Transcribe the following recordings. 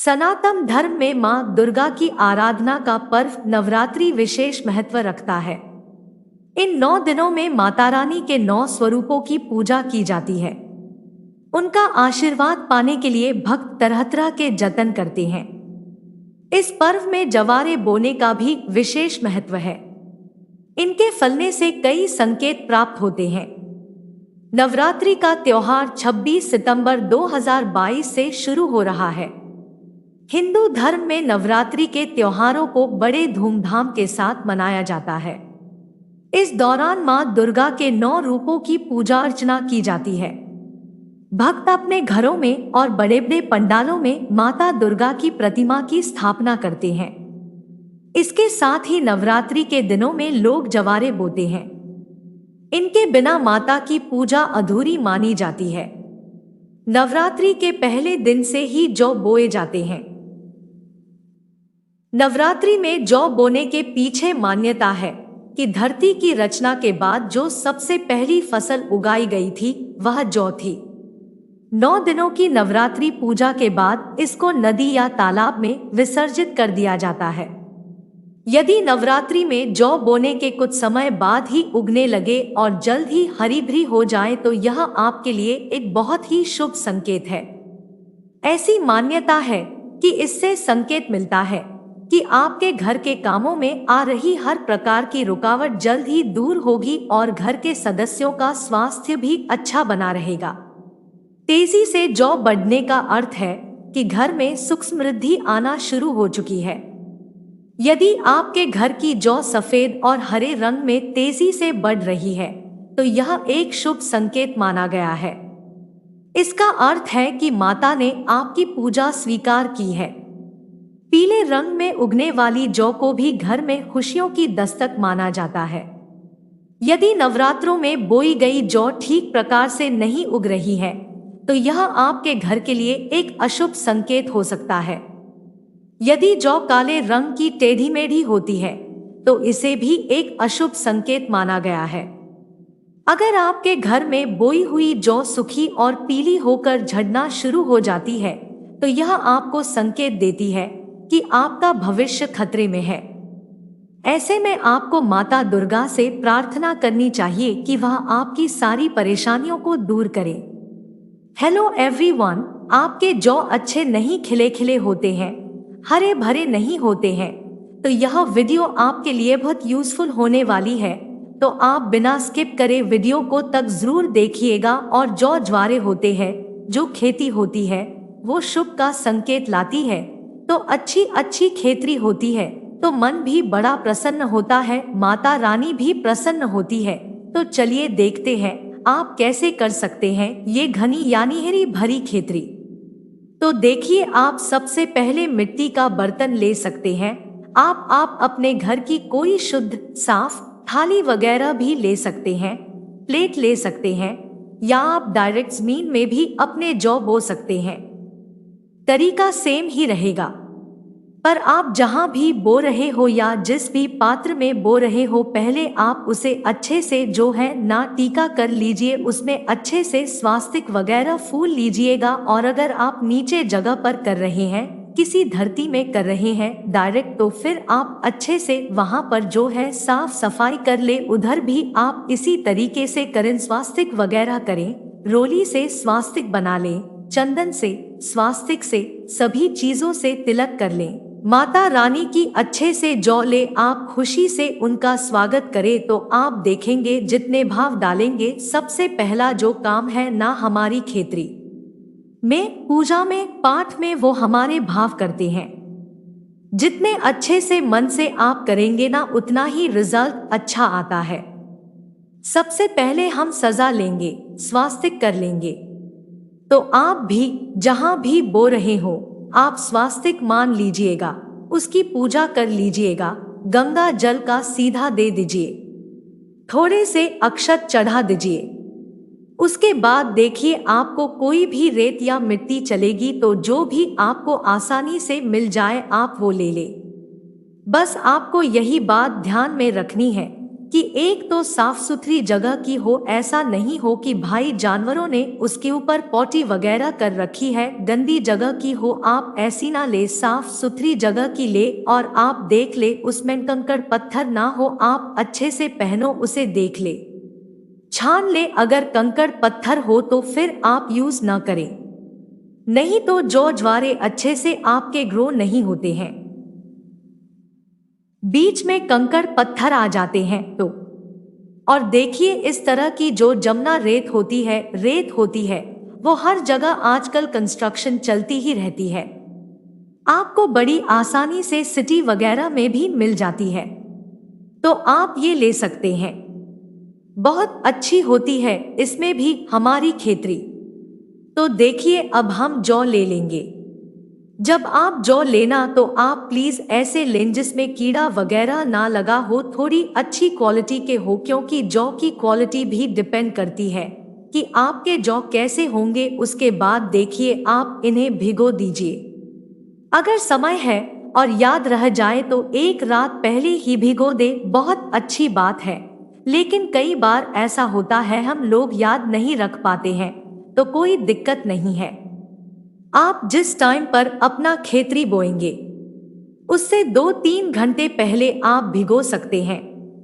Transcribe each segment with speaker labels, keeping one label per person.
Speaker 1: सनातन धर्म में मां दुर्गा की आराधना का पर्व नवरात्रि विशेष महत्व रखता है। इन 9 दिनों में माता रानी के 9 स्वरूपों की पूजा की जाती है। उनका आशीर्वाद पाने के लिए भक्त तरह तरह के जतन करते हैं। इस पर्व में जवारे बोने का भी विशेष महत्व है। इनके फलने से कई संकेत प्राप्त होते हैं। नवरात्रि का त्योहार 26 सितंबर 2022 से शुरू हो रहा है। हिंदू धर्म में नवरात्रि के त्योहारों को बड़े धूमधाम के साथ मनाया जाता है। इस दौरान मां दुर्गा के 9 रूपों की पूजा अर्चना की जाती है। भक्त अपने घरों में और बड़े बड़े पंडालों में माता दुर्गा की प्रतिमा की स्थापना करते हैं। इसके साथ ही नवरात्रि के दिनों में लोग जवारे बोते हैं। इनके बिना माता की पूजा अधूरी मानी जाती है। नवरात्रि के पहले दिन से ही जौ बोए जाते हैं। नवरात्रि में जौ बोने के पीछे मान्यता है कि धरती की रचना के बाद जो सबसे पहली फसल उगाई गई थी वह जौ थी। 9 दिनों की नवरात्रि पूजा के बाद इसको नदी या तालाब में विसर्जित कर दिया जाता है। यदि नवरात्रि में जौ बोने के कुछ समय बाद ही उगने लगे और जल्द ही हरी भरी हो जाए तो यह आपके लिए एक बहुत ही शुभ संकेत है। ऐसी मान्यता है कि इससे संकेत मिलता है कि आपके घर के कामों में आ रही हर प्रकार की रुकावट जल्द ही दूर होगी और घर के सदस्यों का स्वास्थ्य भी अच्छा बना रहेगा। तेजी से जौ बढ़ने का अर्थ है कि घर में सुख समृद्धि आना शुरू हो चुकी है। यदि आपके घर की जौ सफेद और हरे रंग में तेजी से बढ़ रही है तो यह एक शुभ संकेत माना गया है। इसका अर्थ है कि माता ने आपकी पूजा स्वीकार की है। पीले रंग में उगने वाली जौ को भी घर में खुशियों की दस्तक माना जाता है। यदि नवरात्रों में बोई गई जौ ठीक प्रकार से नहीं उग रही है तो यह आपके घर के लिए एक अशुभ संकेत हो सकता है। यदि जौ काले रंग की टेढ़ी मेढ़ी होती है तो इसे भी एक अशुभ संकेत माना गया है। अगर आपके घर में बोई हुई जौ सूखी और पीली होकर झड़ना शुरू हो जाती है तो यह आपको संकेत देती है कि आपका भविष्य खतरे में है। ऐसे में आपको माता दुर्गा से प्रार्थना करनी चाहिए कि वह आपकी सारी परेशानियों को दूर करे। हेलो एवरीवन, आपके जौ अच्छे नहीं खिले खिले होते हैं, हरे भरे नहीं होते हैं तो यह वीडियो आपके लिए बहुत यूजफुल होने वाली है। तो आप बिना स्किप करे वीडियो को तक जरूर देखिएगा। और जौ ज्वारे होते हैं, जो खेती होती है वो शुभ का संकेत लाती है। तो अच्छी खेती होती है तो मन भी बड़ा प्रसन्न होता है, माता रानी भी प्रसन्न होती है। तो चलिए देखते हैं आप कैसे कर सकते हैं ये घनी यानी हरी भरी खेती। तो देखिए, आप सबसे पहले मिट्टी का बर्तन ले सकते हैं। आप अपने घर की कोई शुद्ध साफ थाली वगैरह भी ले सकते हैं, प्लेट ले सकते हैं, या आप डायरेक्ट जमीन में भी अपने जौ बो सकते हैं। तरीका सेम ही रहेगा, पर आप जहां भी बो रहे हो या जिस भी पात्र में बो रहे हो पहले आप उसे अच्छे से जो है ना टीका कर लीजिए, उसमें अच्छे से स्वास्तिक वगैरह फूल लीजिएगा। और अगर आप नीचे जगह पर कर रहे हैं, किसी धरती में कर रहे हैं डायरेक्ट, तो फिर आप अच्छे से वहां पर जो है साफ सफाई कर ले। उधर भी आप इसी तरीके से करें, स्वास्तिक वगैरह करें, रोली से स्वास्तिक बना लें, चंदन से स्वास्तिक से सभी चीजों से तिलक कर लें। माता रानी की अच्छे से जौ ले आप खुशी से उनका स्वागत करें। तो आप देखेंगे जितने भाव डालेंगे, सबसे पहला जो काम है ना हमारी खेती में, पूजा में, पाठ में, वो हमारे भाव करते हैं। जितने अच्छे से मन से आप करेंगे ना उतना ही रिजल्ट अच्छा आता है। सबसे पहले हम सजा लेंगे, स्वास्तिक कर लेंगे। तो आप भी जहां भी बो रहे हो आप स्वास्तिक मान लीजिएगा, उसकी पूजा कर लीजिएगा। गंगा जल का सीधा दे दीजिए, थोड़े से अक्षत चढ़ा दीजिए। उसके बाद देखिए आपको कोई भी रेत या मिट्टी चलेगी तो जो भी आपको आसानी से मिल जाए आप वो ले ले। बस आपको यही बात ध्यान में रखनी है कि एक तो साफ सुथरी जगह की हो, ऐसा नहीं हो कि भाई जानवरों ने उसके ऊपर पॉटी वगैरह कर रखी है, गंदी जगह की हो। आप ऐसी ना ले, साफ सुथरी जगह की ले और आप देख ले उसमें कंकड़ पत्थर ना हो। आप अच्छे से पहनो, उसे देख ले, छान ले। अगर कंकड़ पत्थर हो तो फिर आप यूज ना करें, नहीं तो जौ ज्वारे अच्छे से आपके ग्रो नहीं होते हैं। बीच में कंकड़ पत्थर आ जाते हैं तो, और देखिए इस तरह की जो जमुना रेत होती है वो हर जगह आजकल कंस्ट्रक्शन चलती ही रहती है। आपको बड़ी आसानी से सिटी वगैरह में भी मिल जाती है, तो आप ये ले सकते हैं। बहुत अच्छी होती है इसमें भी हमारी खेती। तो देखिए अब हम जौ ले लेंगे। जब आप जौ लेना तो आप प्लीज ऐसे लें जिसमें कीड़ा वगैरह ना लगा हो, थोड़ी अच्छी क्वालिटी के हो, क्योंकि जौ की क्वालिटी भी डिपेंड करती है कि आपके जौ कैसे होंगे। उसके बाद देखिए आप इन्हें भिगो दीजिए। अगर समय है और याद रह जाए तो एक रात पहले ही भिगो दे, बहुत अच्छी बात है। लेकिन कई बार ऐसा होता है हम लोग याद नहीं रख पाते हैं, तो कोई दिक्कत नहीं है। आप जिस टाइम पर अपना खेती बोएंगे उससे 2-3 घंटे पहले आप भिगो सकते हैं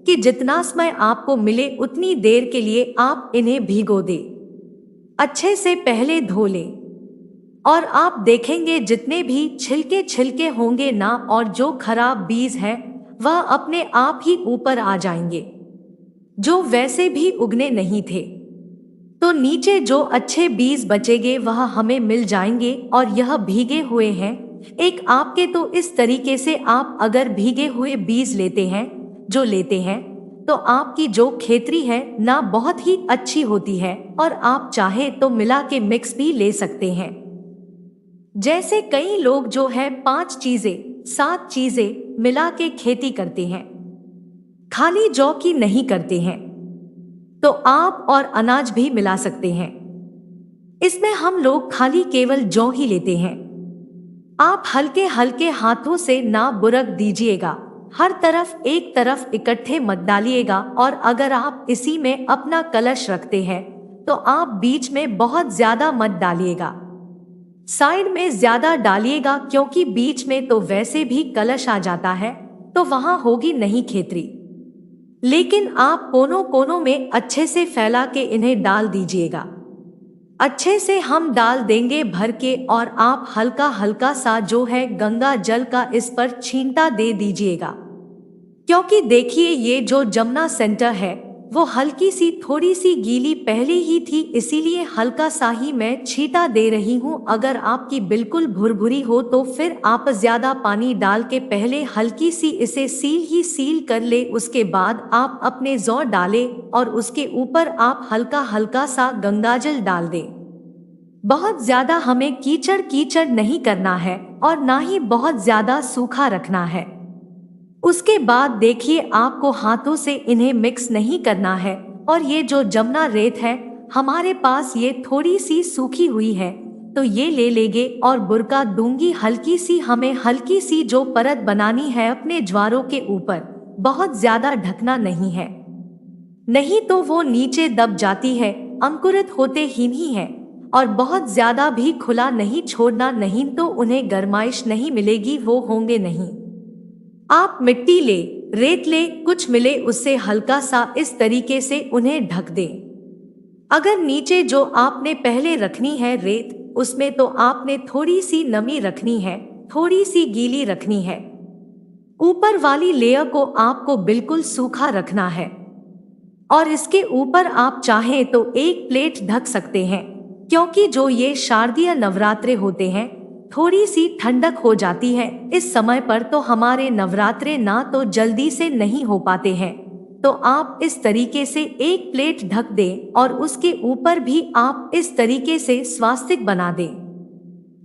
Speaker 1: कि जितना समय आपको मिले उतनी देर के लिए आप इन्हें भिगो दें। अच्छे से पहले धो लें और आप देखेंगे जितने भी छिलके होंगे ना और जो खराब बीज है वह अपने आप ही ऊपर आ जाएंगे, जो वैसे भी उगने नहीं थे। तो नीचे जो अच्छे बीज बचेंगे वह हमें मिल जाएंगे। और यह भीगे हुए हैं एक आपके, तो इस तरीके से आप अगर भीगे हुए बीज लेते हैं तो आपकी जो खेती है ना बहुत ही अच्छी होती है। और आप चाहे तो मिला के मिक्स भी ले सकते हैं। जैसे कई लोग जो है 5 चीजें 7 चीजें मिला के खेती करते हैं, खाली जौ की नहीं करते हैं। तो आप और अनाज भी मिला सकते हैं। इसमें हम लोग खाली केवल जौ ही लेते हैं। आप हल्के हल्के हाथों से ना बुरक दीजिएगा, हर तरफ एक तरफ इकट्ठे मत डालिएगा। और अगर आप इसी में अपना कलश रखते हैं तो आप बीच में बहुत ज्यादा मत डालिएगा, साइड में ज्यादा डालिएगा, क्योंकि बीच में तो वैसे भी कलश आ जाता है तो वहां होगी नहीं खेती। लेकिन आप कोनों कोनों में अच्छे से फैला के इन्हें डाल दीजिएगा। अच्छे से हम डाल देंगे भर के, और आप हल्का हल्का सा जो है गंगा जल का इस पर छींटा दे दीजिएगा। क्योंकि देखिए ये जो जमुना सेंटर है वो हल्की सी थोड़ी सी गीली पहले ही थी, इसीलिए हल्का सा ही मैं छींटा दे रही हूँ। अगर आपकी बिल्कुल भुरभुरी हो तो फिर आप ज्यादा पानी डाल के पहले हल्की सी इसे सील कर ले। उसके बाद आप अपने जौ डाले और उसके ऊपर आप हल्का हल्का सा गंगाजल डाल दें। बहुत ज्यादा हमें कीचड़ नहीं करना है और ना ही बहुत ज्यादा सूखा रखना है। उसके बाद देखिए आपको हाथों से इन्हें मिक्स नहीं करना है। और ये जो जमुना रेत है हमारे पास ये थोड़ी सी सूखी हुई है, तो ये ले लेंगे और बुरका दूंगी हल्की सी। हमें हल्की सी जो परत बनानी है अपने ज्वारों के ऊपर, बहुत ज्यादा ढकना नहीं है, नहीं तो वो नीचे दब जाती है, अंकुरित होते ही है। और बहुत ज्यादा भी खुला नहीं छोड़ना, नहीं तो उन्हें गर्माइश नहीं मिलेगी, वो होंगे नहीं। आप मिट्टी ले, रेत ले, कुछ मिले उससे हल्का सा इस तरीके से उन्हें ढक दें। अगर नीचे जो आपने पहले रखनी है रेत, उसमें तो आपने थोड़ी सी नमी रखनी है, थोड़ी सी गीली रखनी है। ऊपर वाली लेयर को आपको बिल्कुल सूखा रखना है। और इसके ऊपर आप चाहें तो एक प्लेट ढक सकते हैं, क्योंकि जो ये शारदीय नवरात्रे होते हैं थोड़ी सी ठंडक हो जाती है इस समय पर, तो हमारे नवरात्रे ना तो जल्दी से नहीं हो पाते हैं। तो आप इस तरीके से एक प्लेट ढक दें और उसके ऊपर भी आप इस तरीके से स्वास्तिक बना दें।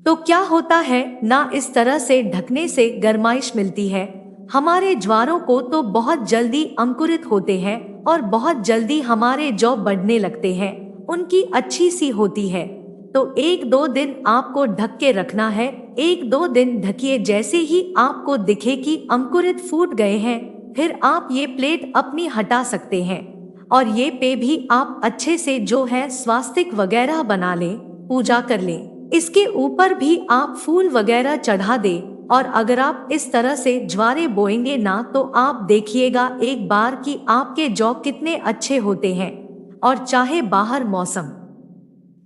Speaker 1: तो क्या होता है ना, इस तरह से ढकने से गर्माइश मिलती है हमारे ज्वारों को, तो बहुत जल्दी अंकुरित होते हैं और बहुत जल्दी हमारे जौ बढ़ने लगते हैं, उनकी अच्छी सी होती है। तो 1-2 दिन आपको ढक के रखना है, 1-2 दिन ढकिए। जैसे ही आपको दिखे कि अंकुरित फूट गए हैं फिर आप ये प्लेट अपनी हटा सकते हैं। और ये पे भी आप अच्छे से जो है स्वास्तिक वगैरह बना लें, पूजा कर लें। इसके ऊपर भी आप फूल वगैरह चढ़ा दें। और अगर आप इस तरह से ज्वारे बोएंगे ना तो आप देखिएगा एक बार कि आपके जौ कितने अच्छे होते हैं। और चाहे बाहर मौसम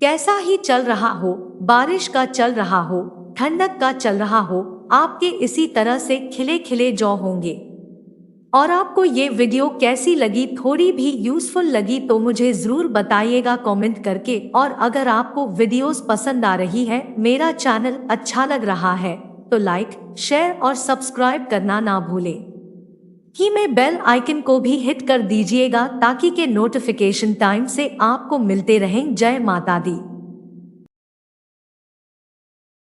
Speaker 1: कैसा ही चल रहा हो, बारिश का चल रहा हो, ठंडक का चल रहा हो, आपके इसी तरह से खिले खिले जौ होंगे। और आपको ये वीडियो कैसी लगी, थोड़ी भी यूजफुल लगी तो मुझे ज़रूर बताइएगा कमेंट करके। और अगर आपको वीडियोस पसंद आ रही है, मेरा चैनल अच्छा लग रहा है तो लाइक, शेयर और सब्सक्राइब करना ना भूलें। ही में बेल आइकन को भी हिट कर दीजिएगा ताकि के नोटिफिकेशन टाइम से आपको मिलते रहें। जय माता दी।